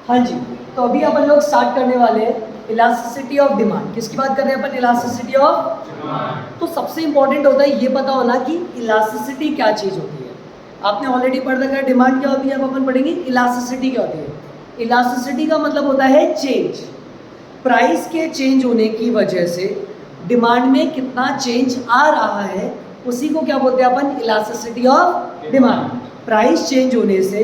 हाँ जी, तो अभी अपन लोग स्टार्ट करने वाले हैं इलास्टिसिटी ऑफ डिमांड। किसकी बात कर रहे हैं अपन? Elasticity of demand. तो सबसे इंपॉर्टेंट होता है ये पता होना कि इलास्टिसिटी क्या चीज़ होती है। आपने ऑलरेडी पढ़ रखा है डिमांड क्या होती है, अब अपन पढ़ेंगे इलास्टिसिटी क्या होती है। इलास्टिसिटी का मतलब होता है चेंज, प्राइस के चेंज होने की वजह से डिमांड में कितना चेंज आ रहा है, उसी को क्या बोलते हैं अपन? Elasticity of demand. Price change होने से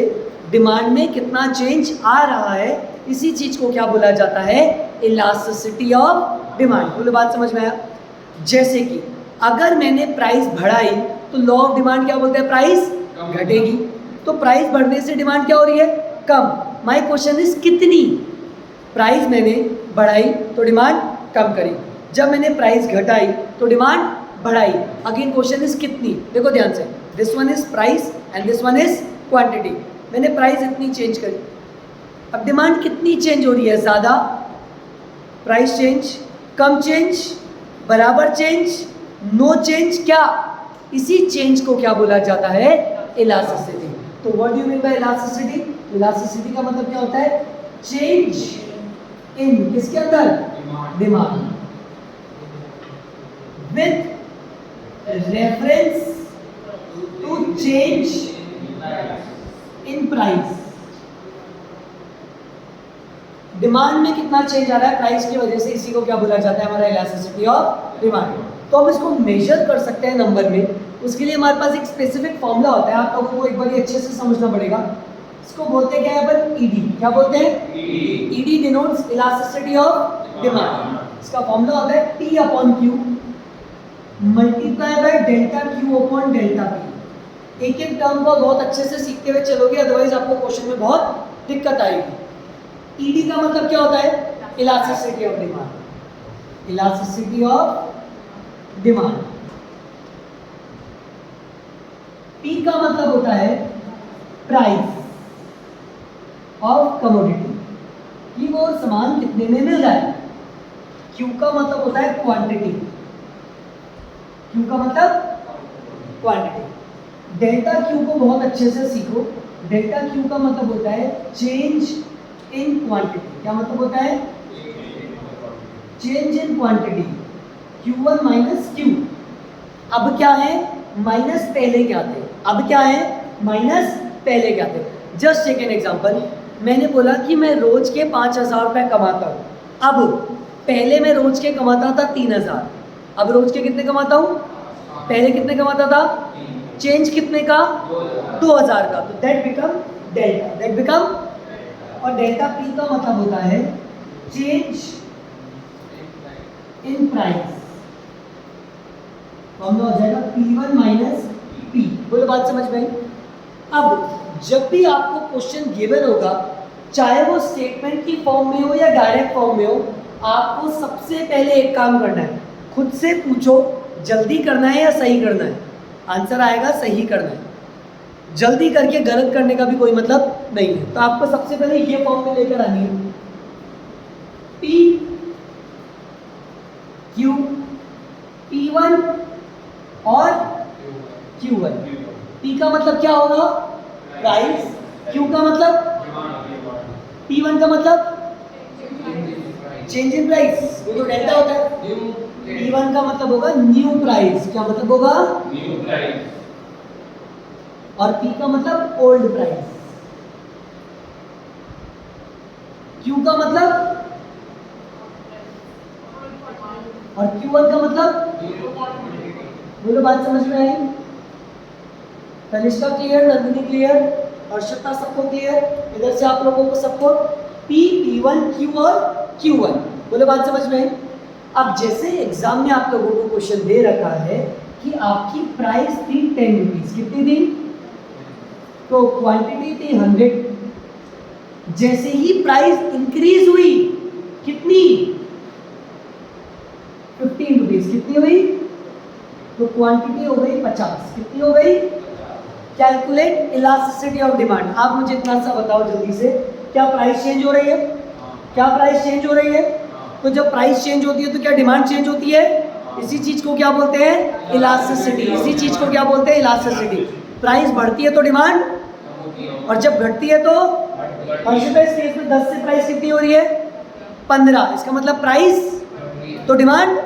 डिमांड में कितना चेंज आ रहा है, इसी चीज को क्या बोला जाता है? Elasticity of demand. बोलो बात समझ में आया? जैसे कि अगर मैंने प्राइस बढ़ाई तो लॉ ऑफ डिमांड क्या बोलते हैं? प्राइस घटेगी। तो प्राइस बढ़ने से डिमांड क्या हो रही है? कम। माय क्वेश्चन इज कितनी? प्राइस मैंने बढ़ाई तो डिमांड कम करी, जब मैंने प्राइस घटाई तो डिमांड बढ़ाई। अगेन क्वेश्चन इज कितनी? देखो ध्यान से, this one is price and this one is quantity. मैंने प्राइस इतनी चेंज करी, अब डिमांड कितनी चेंज हो रही है? ज़्यादा। प्राइस चेंज, कम चेंज, बराबर चेंज, नो चेंज, क्या? इसी चेंज को क्या बोला जाता है? इलास्टिसिटी। तो what do you mean by elasticity? Elasticity का मतलब क्या होता है? चेंज इन किसके अंदर? Demand with reference to change in price. Demand में कितना चेंज आ रहा है प्राइस की वजह से, इसी को क्या बोला जाता है? हमारा इलास्टिसिटी ऑफ डिमांड। तो हम इसको मेजर कर सकते हैं नंबर में। उसके लिए हमारे पास एक स्पेसिफिक फॉर्मूला होता है, आप लोगों को एक बार अच्छे से समझना पड़ेगा। इसको बोलते क्या है अपन? ईडी। क्या बोलते हैं? ED denotes elasticity of demand. इसका फॉर्मूला होता है T upon Q multiply by delta Q upon delta P। एक एक टर्म को बहुत अच्छे से सीखते हुए चलोगे, अदरवाइज आपको क्वेश्चन में बहुत दिक्कत आएगी। ईडी का मतलब क्या होता है? Elasticity of demand. Elasticity of demand. P का मतलब होता है प्राइस ऑफ कमोडिटी, कि वो सामान कितने में मिल रहा है। क्यू का मतलब होता है क्वांटिटी। क्यू का मतलब क्वांटिटी। डेल्टा क्यू को बहुत अच्छे से सीखो। डेल्टा क्यू का मतलब होता है चेंज इन क्वांटिटी। क्या मतलब होता है? Change in quantity. Q1 minus Q। अब क्या है? माइनस पहले क्या थे, अब क्या है? माइनस पहले क्या थे। Just take an example. मैंने बोला कि मैं रोज के 5,000 रुपये कमाता हूँ। अब पहले मैं रोज के कमाता था 3,000, अब रोज के कितने कमाता हूँ? पहले कितने कमाता था? चेंज कितने का? 2,000 का। तो that become delta, that become. और डेल्टा पी का मतलब होता है चेंज इन प्राइस। फॉर्मूला हो जाएगा P1 माइनस P। बोलो बात समझ में आई? अब जब भी आपको क्वेश्चन गिवन होगा, चाहे वो स्टेटमेंट की फॉर्म में हो या डायरेक्ट फॉर्म में हो, आपको सबसे पहले एक काम करना है, खुद से पूछो जल्दी करना है या सही करना है। आंसर आएगा सही करना है। जल्दी करके गलत करने का भी कोई मतलब नहीं है। तो आपको सबसे पहले ये फॉर्म में लेकर आनी है, P Q P1 और Q1। P का मतलब क्या होगा? प्राइस। Q का मतलब? P1 का मतलब चेंज इन प्राइस, वो तो डेल्टा होता है। P1 का मतलब होगा न्यू प्राइस। क्या मतलब होगा? New price. और P का मतलब ओल्ड प्राइस। Q का मतलब? और Q1 का मतलब? बोलो बात समझ में आई? तनिष्का क्लियर? नंदिनी क्लियर? हर्षिता सबको क्लियर? इधर से आप लोगों को सबको P, P1, Q और Q1। बोलो बात समझ में आई? अब जैसे एग्जाम में आप लोगों को क्वेश्चन दे रखा है कि आपकी प्राइस थी 10 रुपीज, कितनी थी? तो क्वांटिटी थी 100। जैसे ही प्राइस इंक्रीज हुई, कितनी? 15 रुपीज। कितनी हुई? तो क्वांटिटी हो गई 50। कितनी हो गई? Calculate elasticity of demand. आप मुझे इतना सा बताओ जल्दी से, क्या प्राइस चेंज हो रही है? क्या प्राइस चेंज हो रही है? तो जब प्राइस चेंज होती है तो क्या डिमांड चेंज होती है? इसी चीज को क्या बोलते हैं? इलास्टिसिटी। इसी चीज को क्या बोलते हैं? इलास्टिसिटी। प्राइस बढ़ती है तो डिमांड, और जब घटती है तो हर्षिता इस केस में 10 से प्राइस कितनी हो रही है 15, इसका मतलब प्राइस तो demand,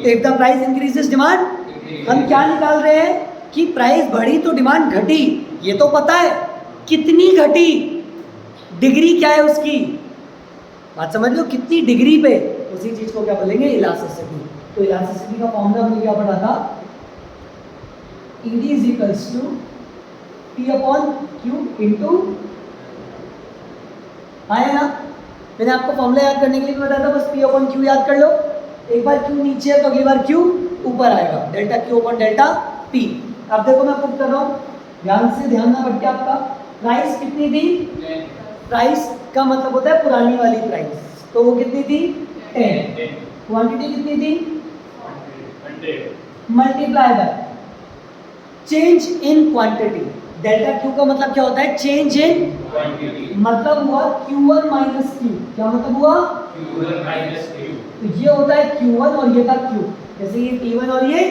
if the price increases demand. हम क्या निकाल रहे हैं कि प्राइस बढ़ी तो डिमांड घटी, ये तो पता है, कितनी घटी, डिग्री क्या है उसकी, बात समझ लो, कितनी डिग्री पे, उसी चीज को क्या बोलेंगे इलास्टिसिटी। तो इलास्टिसिटी का फॉर्मूला हमने क्या पढ़ा था, ED is equals to P upon Q into, आया ना, मैंने आपको फॉर्मूला याद करने के लिए बताया था, बस P अपॉन Q याद कर लो, एक बार Q नीचे है तो अगली बार Q ऊपर आएगा, delta Q upon delta P। अब देखो मैं पुट कर रहा हूँ, ध्यान ना भटके आपका, प्राइस कितनी थी, प्राइस का मतलब होता है पुरानी वाली प्राइस, तो वो कितनी थी 10, क्वांटिटी कितनी थी, multiply by change in quantity, delta Q का मतलब क्या होता है, चेंज इन क्वांटिटी, मतलब हुआ Q1 माइनस Q, क्या मतलब हुआ Q1 माइनस Q, तो ये होता है Q1 और ये था Q, जैसे ये T1 और ये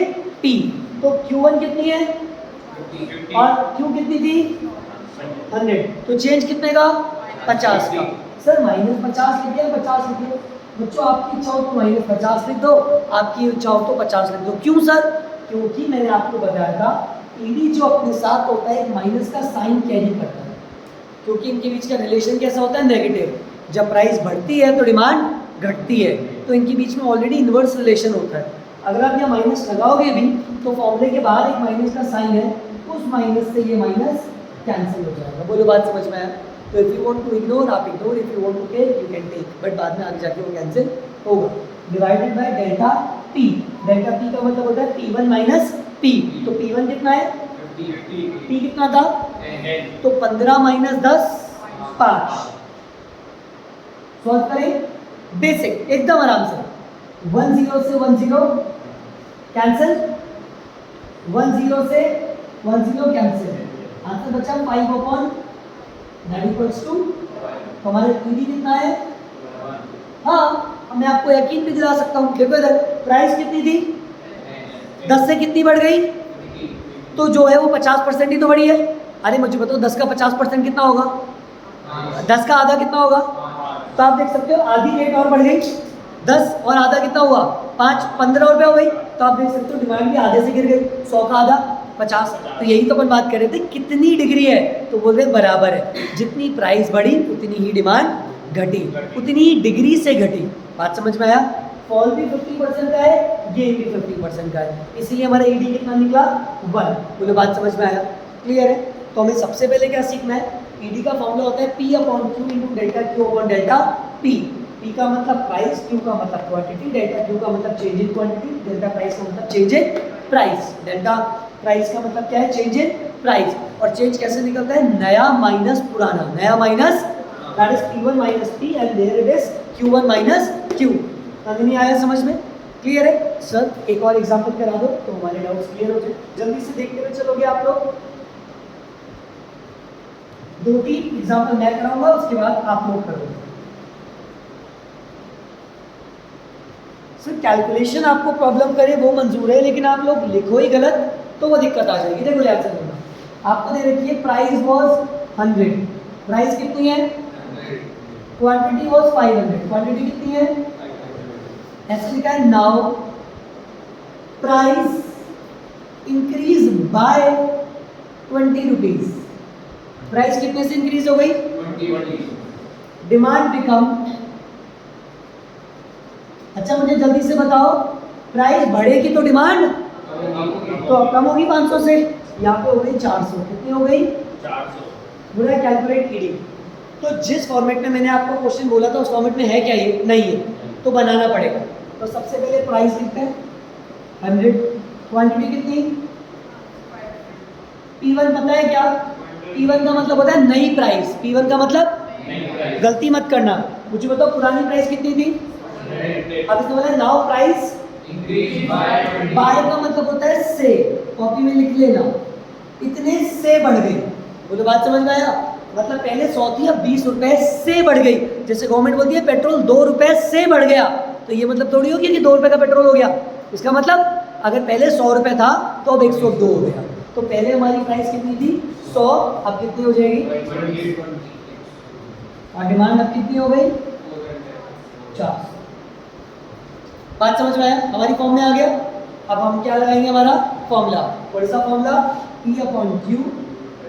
T, तो Q1 कितनी है 50 और Q कितनी थी 100, तो चेंज कितने का 50 का, सर माइनस 50 लिख दिया, 50 लिख दिया, बच्चों आपकी इच्छा हो तो माइनस 50 लिख दो, आपकी इच्छा हो तो 50 लिख दो, क्यों सर, क्योंकि मैंने आपको बताया था ईडी जो अपने साथ होता है एक माइनस का साइन कैरी करता है, क्योंकि इनके बीच का रिलेशन कैसा होता है नेगेटिव, जब प्राइस बढ़ती है तो डिमांड घटती है, तो इनके बीच में ऑलरेडी इन्वर्स रिलेशन होता है। अगर आप यहाँ माइनस लगाओगे भी तो फॉर्मूले के बाहर एक माइनस का साइन है, उस माइनस से ये माइनस कैंसिल हो जाएगा, बोलो बात समझ में आया। तो if you want to ignore आप ignore, if you want to take you can take, but बाद में आगे जाके वो कैंसिल होगा, divided by delta P, delta P का मतलब होता है P1 माइनस P, तो P1 कितना है 50, P कितना था 10, तो 15 माइनस 10 5, सॉल्व करें, बेसिक एकदम आराम से, 1 0 से 1 0 कैंसिल, 1 0 से 1 0 कैंसिल, आंसर बचा 5 अपॉन दैट इक्वल्स टू, हमारे ईडी कितना है, हाँ मैं आपको यकीन भी दिला सकता हूँ, देखो इधर प्राइस कितनी थी 10 से कितनी बढ़ गई, तो जो है वो 50% ही तो बढ़ी है। अरे मुझे बताओ 10 का 50% कितना होगा, 10 का आधा कितना होगा, तो आप देख सकते हो आधी रेट और बढ़ गई, 10 और आधा कितना हुआ 5, 15 रुपये हो गई, तो आप देख सकते हो डिमांड भी आधे से गिर गई, 100 का आधा 50, तो यही तो अपन बात कर रहे थे कितनी डिग्री है, तो बोल रहे बराबर है, जितनी प्राइस बढ़ी उतनी ही डिमांड घटी, उतनी ही डिग्री से घटी, बात समझ में आया। फॉल भी 50% का है, गेन भी 50% का है, इसीलिए हमारा ईडी कितना निकला 1, बोले बात समझ में आया, क्लियर है। तो हमें सबसे पहले क्या सीखना है, ईडी का फॉर्मूला होता है P upon Q into delta Q upon delta P, P का मतलब प्राइस, Q का मतलब क्वांटिटी, डेल्टा Q का मतलब change in quantity, delta price का मतलब change in price, delta price का मतलब क्या है चेंज इन प्राइस, और चेंज कैसे निकलता है, नया माइनस पुराना, नया minus that is P1 minus P and there it is Q1 minus Q, नहीं आया समझ में, क्लियर है। सर एक और एग्जांपल करा दो तो हमारे डाउट्स क्लियर हो जाए, जल्दी से देखते हुए चलोगे आप लोग, 2-3 एग्जांपल मैं कराऊंगा उसके बाद आप लोग करोगे। सर कैलकुलेशन आपको प्रॉब्लम करे वो मंजूर है, लेकिन आप लोग लिखो ही गलत तो वो दिक्कत आ जाएगी। देखो ध्यान से सुनना, आपको दे रखी है प्राइस वाज 100, प्राइस कितनी है, क्वांटिटी वाज 500, क्वांटिटी कितनी है, ऐसे लिखा है now price increase by 20 rupees, price कितने से इंक्रीज हो गई 20, डिमांड बिकम, अच्छा मुझे जल्दी से बताओ प्राइस बढ़ेगी तो डिमांड तो कम होगी 500 से, यहाँ पे हो गई 400, कितनी हो गई 400, बोला कैलकुलेट ईडी। तो जिस फॉर्मेट में मैंने आपको क्वेश्चन बोला था उस फॉर्मेट में है क्या, ये नहीं है, तो बनाना पड़ेगा। तो सबसे पहले प्राइस लिखते हैं 100, क्वांटिटी कितनी P1 पता है क्या, P1 का मतलब होता है नई प्राइस, P1 का मतलब गलती मत करना, मुझे बताओ पुरानी प्राइस कितनी थी, अब इसमें बोला नाउ प्राइस बाय का मतलब होता है से, कॉपी में लिख लेना, इतने से बढ़ गई, बोलो बात समझ में आया, मतलब पहले 100 थी अब 20 रुपए से बढ़ गई, जैसे गवर्नमेंट बोलती है पेट्रोल 2 रुपए से बढ़ गया, तो ये मतलब थोड़ी हो गया कि 2 रुपए का पेट्रोल हो गया, इसका मतलब अगर पहले 100 रुपए था तो अब 102 हो गया, तो पहले हमारी प्राइस कितनी थी 100, अब कितनी हो जाएगी और डिमांड अब कितनी हो गई? 400। बात समझ में आया? हमारी फॉर्म में आ गया। अब हम क्या लगाएंगे? हमारा फॉर्मूला, कौन सा formula? P/Q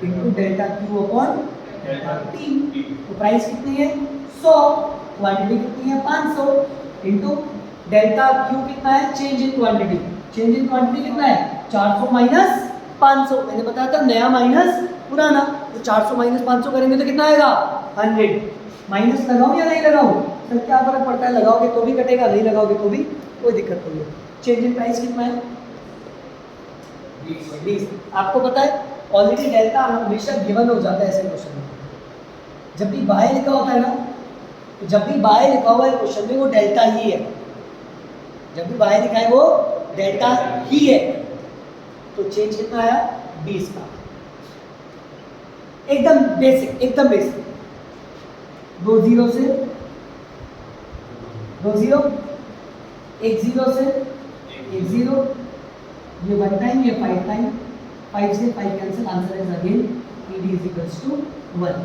into delta Q upon delta T। तो प्राइस कितनी है? 100, क्वांटिटी कितनी है? 500 इंटू डेल्टा Q कितना है? Change in quantity. Change in quantity कितना है? 400 माइनस 500। मैंने बताया था नया माइनस पुराना, तो 400 माइनस 500 करेंगे तो कितना आएगा? 100। माइनस लगाऊं या नहीं लगाऊं? सर क्या फर्क पड़ता है, लगाओगे तो भी कटेगा, नहीं लगाओगे तो भी कोई दिक्कत नहीं है। चेंज इन प्राइस कितना है? 20। आपको पता है ऑलरेडी डेल्टा हमेशा गिवन हो जाता है ऐसे क्वेश्चन में। जब भी बाय लिखा होता है ना, तो जब भी बाय लिखा हुआ है क्वेश्चन में वो डेल्टा ही है। जब भी बाय लिखा है वो डेल्टा ही है। तो चेंज कितना आया? 20 का। एकदम बेसिक, एकदम बेसिक। 2 0 से 2 0, 1 0 से 1 0, ये 1 टाइम, ये 5 टाइम, 5 से 5 cancel, answer is again ED is equals to 1।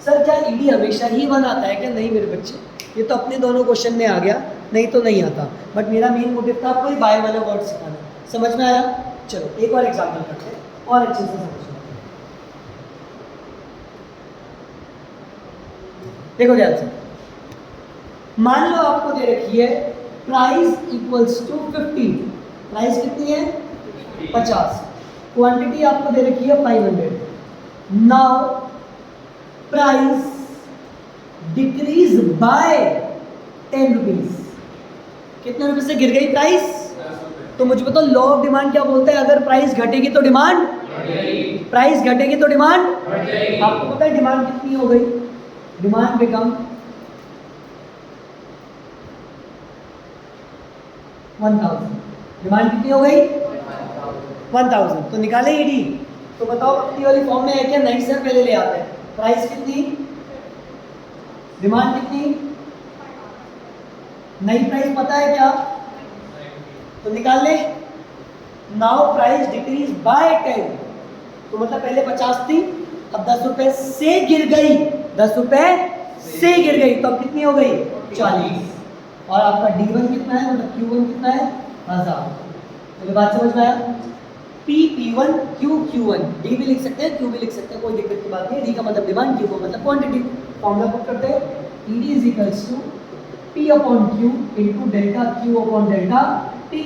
Sir क्या ED हमेशा ही 1 आता है क्या? नहीं मेरे बच्चे, ये तो अपने दोनों क्वेश्चन में आ गया, नहीं तो नहीं आता। बट मेरा मेन मोटिव था आपको बाय वाला वर्ड सिखाना। समझ में आया? चलो एक और एग्जाम्पल करते हैं और अच्छे से समझ में। देखो ध्यान से, मान लो आपको दे रखी है प्राइस इक्वल्स टू 50। प्राइस कितनी है? 50। क्वांटिटी आपको दे रखी है 500। Now price decrease by 10 rupees. कितने रुपए से गिर गई प्राइस? तो मुझे बताओ लॉ ऑफ डिमांड क्या बोलता है? अगर प्राइस घटेगी तो डिमांड, प्राइस घटेगी तो डिमांड। आपको पता है डिमांड कितनी हो गई? Demand become 1000। डिमांड कितनी हो गई? 1000। तो निकाले ED। तो बताओ अपनी वाली फॉर्म में है क्या? नहीं सर, पहले ले आते हैं। प्राइस कितनी, डिमांड कितनी, नई प्राइस पता है क्या? तो निकाल ले। Now price decrease by 10। तो मतलब पहले 50 थी, अब 10 रुपए से गिर गई, 10 रुपए से गिर गई, तो अब कितनी हो गई? 40। और आपका D1 कितना है? मतलब Q1 कितना है? 1000। तो बात समझ में आया? P P1 Q Q1, D भी लिख सकते हैं, Q भी लिख सकते हैं, कोई दिक्कत की बात नहीं। D का मतलब डिमांड, Q का मतलब क्वांटिटी। फॉर्मूला पुट करते हैं, ED is equals to P upon Q into delta Q upon delta T।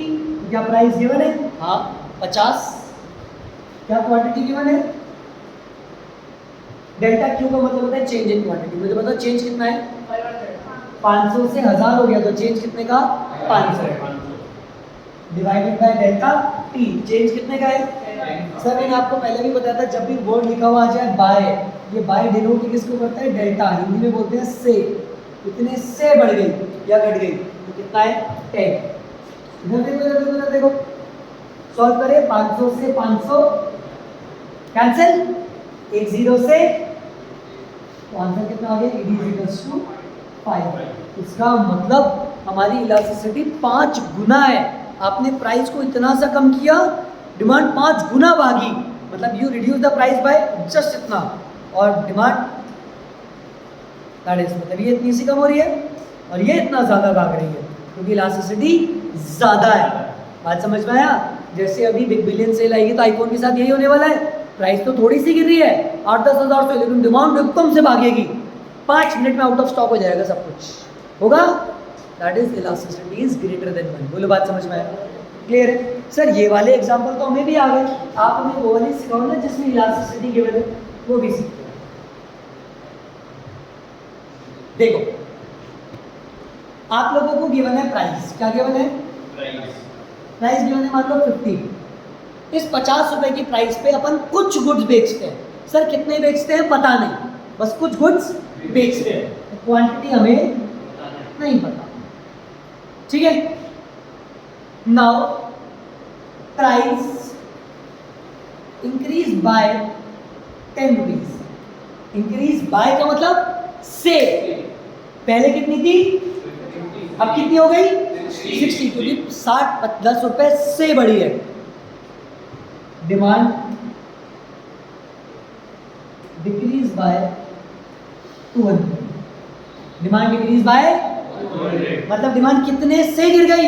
क्या प्राइस गिवन है? हाँ 50। क्या क्वांटिटी गिवन है? डेल्टा Q का मतलब होता है चेंज इन क्वांटिटी। मुझे बताओ चेंज कितना है? 500 से 1000 हो गया, तो चेंज कितने का? 500 divided by delta T। Change कितने का है? सर मैंने आपको पहले भी बताया था, जब भी वर्ड लिखा हुआ आ जाए बाय, ये बाय डिनोट किसको करता है? डेल्टा। हिंदी में बोलते हैं से। इतने से बढ़ गई या घट गई तो कितना है? 10। इधर देखो, इधर देखो, इधर देखो, सॉल्व करें। 500 से 500 कैंसिल, 1 0 से, तो आंसर कितना आ गया? ED is equals to 5। इसका मतलब हमारी इलास्टिसिटी 5 गुना है। आपने प्राइस को इतना सा कम किया, डिमांड 5 गुना भागी, मतलब you reduce the price by just इतना, और डिमांड मतलब ये इतनी सी कम हो रही है और ये इतना ज़्यादा भाग रही है, क्योंकि इलास्टिसिटी ज़्यादा है। बात समझ में आया? जैसे अभी बिग बिलियन सेल आएगी तो आईफोन के साथ यही होने वाला है। प्राइस तो थोड़ी सी गिर रही है, 8-10 हज़ार से, लेकिन डिमांड एकदम से भागेगी। 5 मिनट में आउट ऑफ स्टॉक हो जाएगा, सब कुछ होगा। That is elasticity is greater than 1। बोलो बात समझ में आया? क्लियर है? सर ये वाले एग्जांपल तो हमें भी आ गए, आप हमें वो वाली सिखाओ ना जिसमें इलास्टिसिटी गिवन है, वो भी सीखते हैं। देखो आप लोगों को गिवन है प्राइस। क्या गिवन है? प्राइस गिवन है, मान लो 50। इस 50 रुपए की प्राइस पे अपन कुछ गुड्स बेचते हैं। सर कितने बेचते हैं पता नहीं, बस कुछ गुड्स बेचते हैं, क्वांटिटी हमें नहीं पता। ठीक है? Now price increase by 10 rupees. Increase by का मतलब से, पहले कितनी थी, अब कितनी हो गई? 60, क्योंकि 10 रुपए से बढ़ी है। Demand decrease by 200। Demand decrease by, मतलब डिमांड कितने से गिर गई?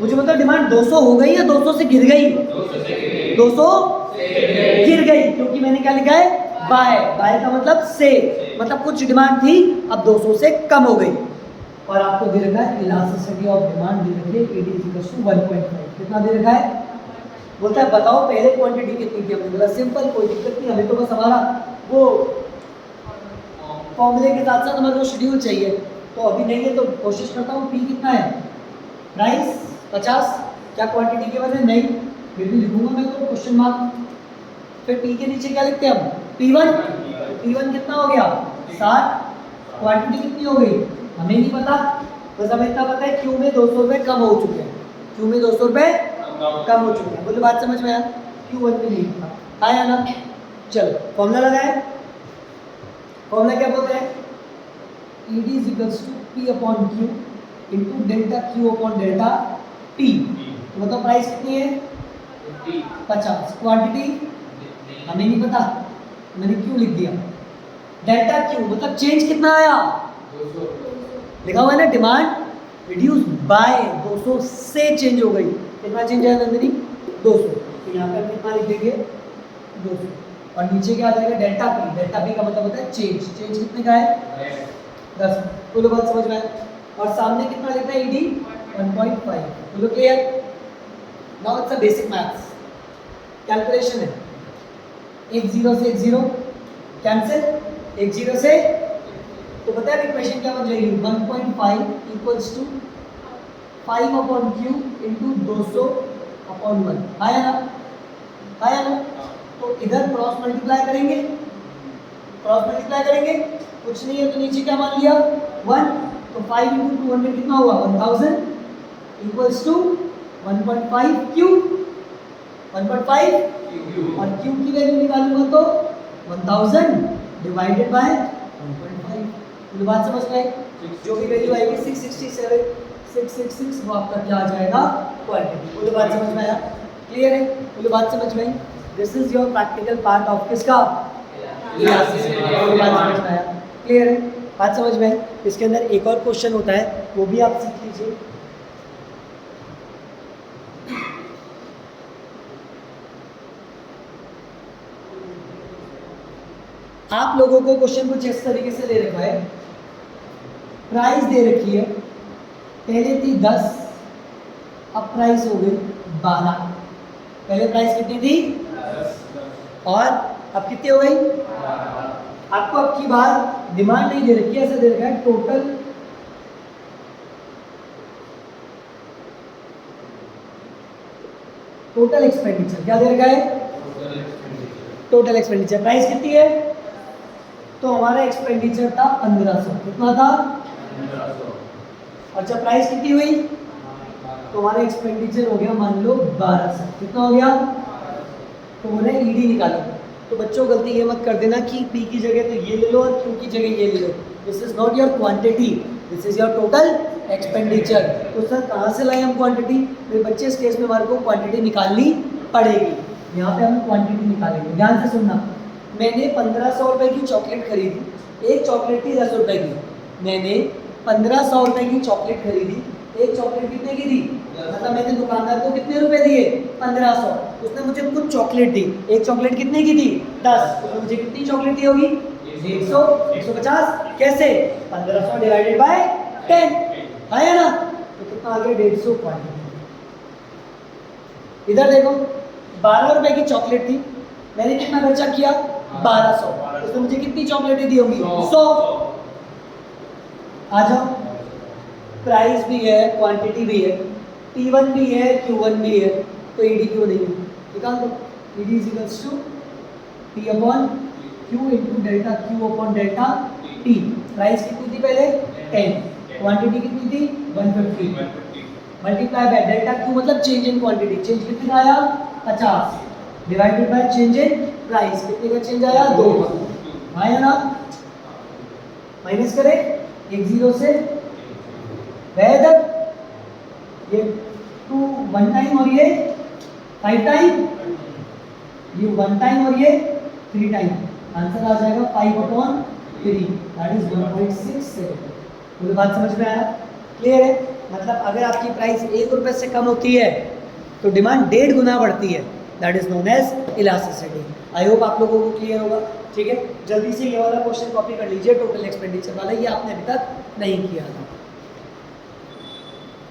मुझे मतलब डिमांड 200 हो गई या 200 से गिर गई? 200 गिर गई, क्योंकि मैंने क्या लिखा है? बाय। बाय का मतलब से, मतलब कुछ डिमांड थी अब 200 से कम हो गई। और आपको दे रखा है इलास्टिसिटी ऑफ डिमांड दे रखी है AD इक्वल्स टू 1.5। कितना दे रखा है? बोलता है बताओ पहले क्वांटिटी कितनी थी? हमने बोला सिंपल, कोई दिक्कत नहीं, हमें तो बस हमारा वो फॉर्मूले के साथ साथ हमारे को शेड्यूल चाहिए। तो अभी नहीं है तो कोशिश करता हूँ पी कितना है? प्राइस 50। क्या क्वांटिटी के वजह? नहीं, फिर भी लिखूंगा मैं तो क्वेश्चन मार्क। फिर पी के नीचे क्या लिखते हैं हम? P1। P1 कितना हो गया? 60। क्वांटिटी कितनी हो गई? हमें नहीं पता, बस हमें इतना पता है क्यू में 200 रुपये कम हो चुके हैं। क्यू में 200 रुपये कम हो चुके हैं। बोले बात समझ में आया? Q1 में नहीं था, आया ना? चलो फॉर्मूला लगाए। फॉर्मूला क्या बोलते हैं? ED is equals to P upon Q into delta Q upon delta P। तो बताओ प्राइस कितनी है? 50। क्वांटिटी हमें नहीं पता, मैंने क्यों लिख दिया? डेल्टा Q मतलब चेंज कितना आया? 200। लिखा हुआ है ना, डिमांड रिड्यूस बाय 200 से चेंज हो गई। कितना चेंज आया नंदिनी? 200। तो यहाँ पर कितना लिख देंगे? 200। और नीचे क्या आ जाएगा? Delta P। डेल्टा P का मतलब होता है चेंज। चेंज कितने का है? 10। बोलो बात समझ में आया? और सामने कितना लिखना है? ED 1.5। बोलो clear? Now it's a basic maths, calculation है। एक जीरो से एक जीरो कैंसिल, एक जीरो से, तो पता है इक्वेशन क्या बन जाएगी? 1.5 equals to 5 upon Q into 200 upon 1। आया ना? आया ना? तो इधर क्रॉस मल्टीप्लाई करेंगे, क्रॉस मल्टीप्लाई करेंगे, कुछ नहीं है तो नीचे क्या मान लिया? 1। तो 5 इंटू 200 कितना हुआ? 1000 इक्वल्स टू 1.5 क्यू, 1.5 और क्यू की वैल्यू निकालूंगा तो 1000 डिवाइडेड बाय 1.5। तो बात समझ में आई? जो भी वैल्यू आएगी 667 666 वो आपका क्या आ जाएगा? क्वांटिटी। बोलो बात समझ में आया? क्लियर है? बोलो बात समझ में आई? This is your practical part of किसका? इलास्टिसिटी। बोलो बात समझ में आया? क्लियर है? बात समझ में आई? इसके अंदर एक और क्वेश्चन होता है, वो भी आप सीख लीजिए। आप लोगों को क्वेश्चन कुछ इस तरीके से दे रखा है, प्राइस दे रखी है, पहले थी 10, अब प्राइस हो गई 12। पहले प्राइस कितनी थी? 10 और अब कितनी हो गई? 12। आपको अब की बार डिमांड नहीं दे रखी है, ऐसा दे रखा है टोटल एक्सपेंडिचर। क्या दे रखा है? Total expenditure. प्राइस कितनी है? तो हमारा एक्सपेंडिचर था 1500। कितना था? 1500। और जब प्राइस कितनी हुई तो हमारा एक्सपेंडिचर हो गया मान लो 1200। कितना हो गया? तो बोले ED निकालो। तो बच्चों गलती ये मत कर देना कि P की जगह तो ये ले लो और Q की जगह ये ले लो। This is not your quantity, this is your total expenditure. तो सर कहाँ से लाए हम क्वांटिटी? मेरे बच्चे इस केस में हमारे को क्वांटिटी निकालनी पड़ेगी। यहाँ पे हम क्वांटिटी निकालेंगे, ध्यान से सुनना। मैंने 1500 रुपये की चॉकलेट खरीदी, एक चॉकलेट थी 10 रुपये की। मैंने 1500 रुपये की चॉकलेट खरीदी, एक चॉकलेट कितने की दी? मतलब मैंने दुकानदार को कितने रुपए दिए? 1500। उसने मुझे कुछ चॉकलेट दी, एक चॉकलेट कितने की दी? 10। तो मुझे कितनी चॉकलेट दी होगी? 100, 150। कैसे? 1500 डिवाइडेड बाय 10 आया ना? तो कितना आ गया? 150 क्वांटिटी। इधर देखो 12 रुपए की चॉकलेट थी, मैंने कितना खर्चा किया? 1200। उसने मुझे कितनी चॉकलेटें दी होंगी? 100। आ जाओ, प्राइस भी है, क्वांटिटी भी है, P1 भी है, Q1 भी है, तो ED क्यों नहीं है? निकाल दो। ED is equals to P upon Q into delta Q upon delta T। Price कितनी थी पहले? 10। क्वांटिटी कितनी थी? 150 मल्टीप्लाई बाय डेल्टा Q मतलब चेंज इन क्वांटिटी। चेंज कितने का आया? 50 divided by change in price. कितने का चेंज आया? 2 आया ना? माइनस करें एक जीरो से, वेदर ये 2 1 टाइम और ये 5 टाइम, ये 1 टाइम और ये 3 टाइम। आंसर आ जाएगा 5 अपॉन दैट इज 1.67। मुझे बात समझ में आया? क्लियर है? मतलब अगर आपकी प्राइस 1 रुपये से कम होती है तो डिमांड 1.5 गुना बढ़ती है, that is known as elasticity. I hope आप लोगों को क्लियर होगा। ठीक है, जल्दी से ये वाला क्वेश्चन कॉपी कर लीजिए, टोटल एक्सपेंडिचर वाला, ये आपने अभी तक नहीं किया था।